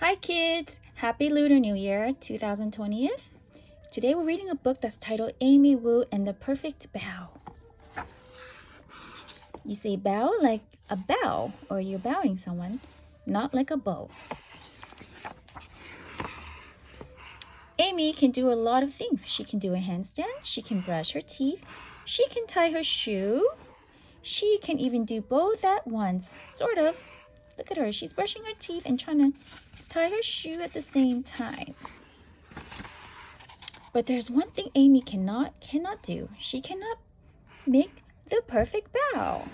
Hi kids! Happy Lunar New Year 2020. Today we're reading a book that's titled Amy Wu and the Perfect Bao. You say bow like a bow, or you're bowing someone, not like a bow. Amy can do a lot of things. She can do a handstand, she can brush her teeth, she can tie her shoe, she can even do both at once, sort of. Look at her, she's brushing her teeth and trying to tie her shoe at the same time. But there's one thing Amy cannot do. She cannot make the perfect bow.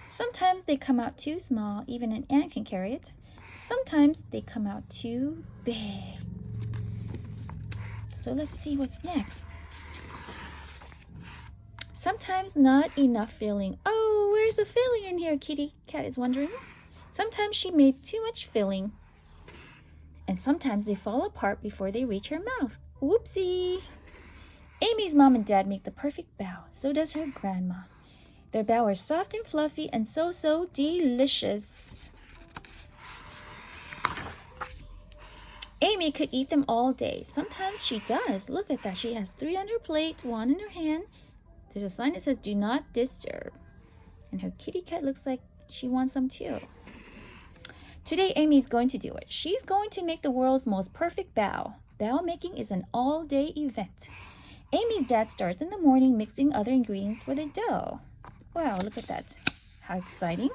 Sometimes they come out too small, even an ant can carry it. Sometimes they come out too big. So let's see what's next. Sometimes not enough filling. Oh, where's the filling in here? Kitty Cat is wondering. Sometimes she made too much filling. And sometimes they fall apart before they reach her mouth. Whoopsie! Amy's mom and dad make the perfect bao. So does her grandma. Their bao are soft and fluffy and so delicious. Amy could eat them all day. Sometimes she does. Look at that. She has 3 on her plate, 1 in her hand. There's a sign that says, "Do not disturb." And her kitty cat looks like she wants some too. Today, Amy's going to do it. She's going to make the world's most perfect bao. Bao making is an all-day event. Amy's dad starts in the morning mixing other ingredients for the dough. Wow, look at that. How exciting.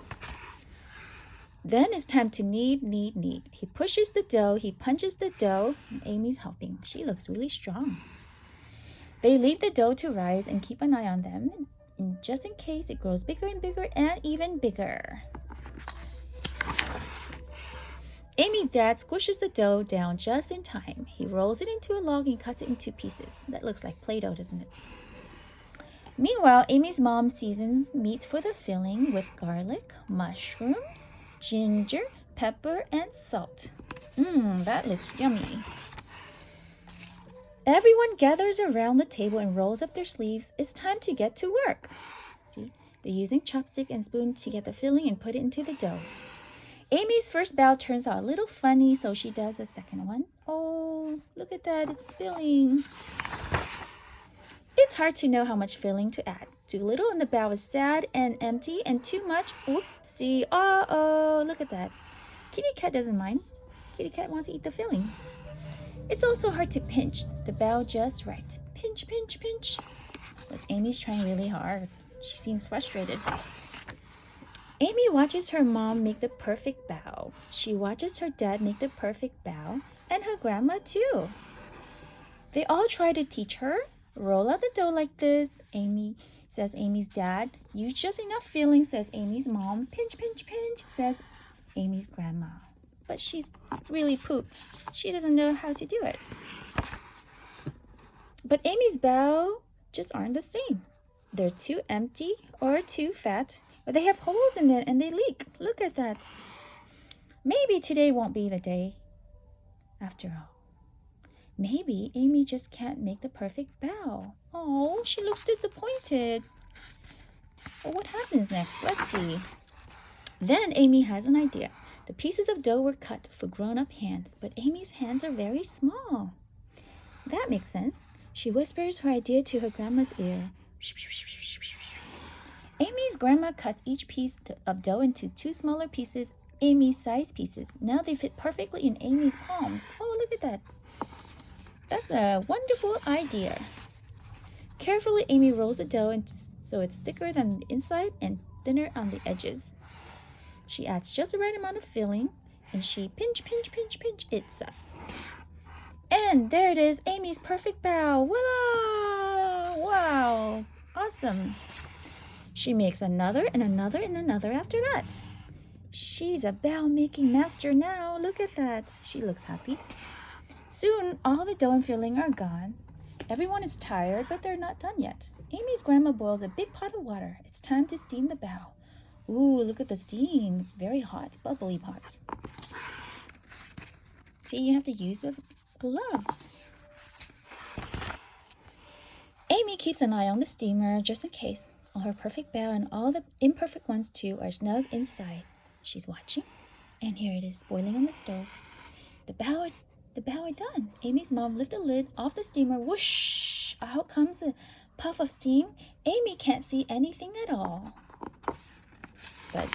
Then it's time to knead. He pushes the dough, he punches the dough, and Amy's helping. She looks really strong. They leave the dough to rise and keep an eye on them, and just in case it grows bigger and bigger and even bigger. Amy's dad squishes the dough down just in time. He rolls it into a log and cuts it into pieces. That looks like Play-Doh, doesn't it? Meanwhile, Amy's mom seasons meat for the filling with garlic, mushrooms, ginger, pepper, and salt. That looks yummy. Everyone gathers around the table and rolls up their sleeves. It's time to get to work. See, they're using chopstick and spoon to get the filling and put it into the dough. Amy's first bao turns out a little funny, so she does a second one. Oh, look at that, it's filling. It's hard to know how much filling to add. Too little and the bao is sad and empty, and too much, whoopsie, uh-oh, look at that. Kitty Cat doesn't mind. Kitty Cat wants to eat the filling. It's also hard to pinch the bao just right. Pinch, pinch, pinch. But Amy's trying really hard. She seems frustrated. Amy watches her mom make the perfect bao. She watches her dad make the perfect bao, and her grandma too. They all try to teach her. Roll out the dough like this, Amy says Amy's dad. Use just enough filling, says Amy's mom. Pinch, pinch, pinch, says Amy's grandma. But she's really pooped. She doesn't know how to do it. But Amy's bao just aren't the same. They're too empty or too fat, or they have holes in it and they leak. Look at that. Maybe today won't be the day after all. Maybe Amy just can't make the perfect bao. Oh, she looks disappointed. Well, what happens next? Let's see. Then Amy has an idea. The pieces of dough were cut for grown-up hands, but Amy's hands are very small. That makes sense. She whispers her idea to her grandma's ear. Amy's grandma cuts each piece of dough into 2 smaller pieces, Amy's size pieces. Now they fit perfectly in Amy's palms. Oh, look at that. That's a wonderful idea. Carefully, Amy rolls the dough so it's thicker than the inside and thinner on the edges. She adds just the right amount of filling, and she pinch, pinch, pinch, pinch it's up. And there it is, Amy's perfect bao. Voila! Wow! Awesome. She makes another and another and another after that. She's a bao making master now. Look at that. She looks happy. Soon, all the dough and filling are gone. Everyone is tired, but they're not done yet. Amy's grandma boils a big pot of water. It's time to steam the bao. Ooh, look at the steam. It's very hot, bubbly hot. See, you have to use a glove. Amy keeps an eye on the steamer just in case. All her perfect bao and all the imperfect ones too are snug inside. She's watching, and here it is boiling on the stove. The bao are done. Amy's mom lifted the lid off the steamer. Whoosh! Out comes a puff of steam. Amy can't see anything at all. But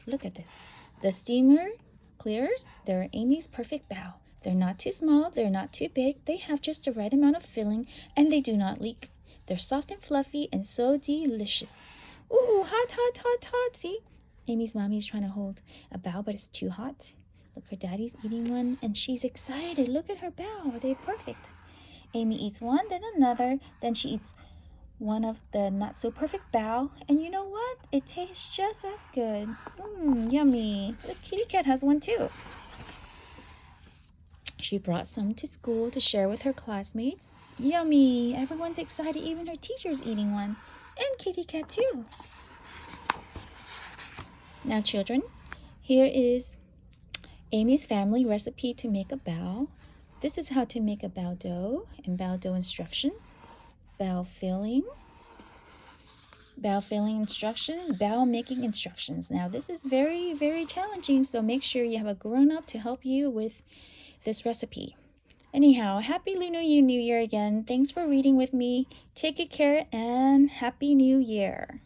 look at this. The steamer clears. They're Amy's perfect bao. They're not too small. They're not too big. They have just the right amount of filling, and they do not leak. They're soft and fluffy and so delicious. Ooh, hot, hot, hot, hot. See? Amy's mommy is trying to hold a bao, but it's too hot. Look, her daddy's eating one, and she's excited. Look at her bao. They're perfect. Amy eats one, then another. Then she eats one of the not-so-perfect bao. And you know what? It tastes just as good. Yummy. The kitty cat has one, too. She brought some to school to share with her classmates. Yummy. Everyone's excited. Even her teacher's eating one. And kitty cat, too. Now, children, here is Amy's family recipe to make a bao. This is how to make a bao dough and bao dough instructions. Bao filling instructions, bao making instructions. Now, this is very, very challenging, so make sure you have a grown-up to help you with this recipe. Anyhow, Happy Lunar New Year again. Thanks for reading with me. Take good care and Happy New Year.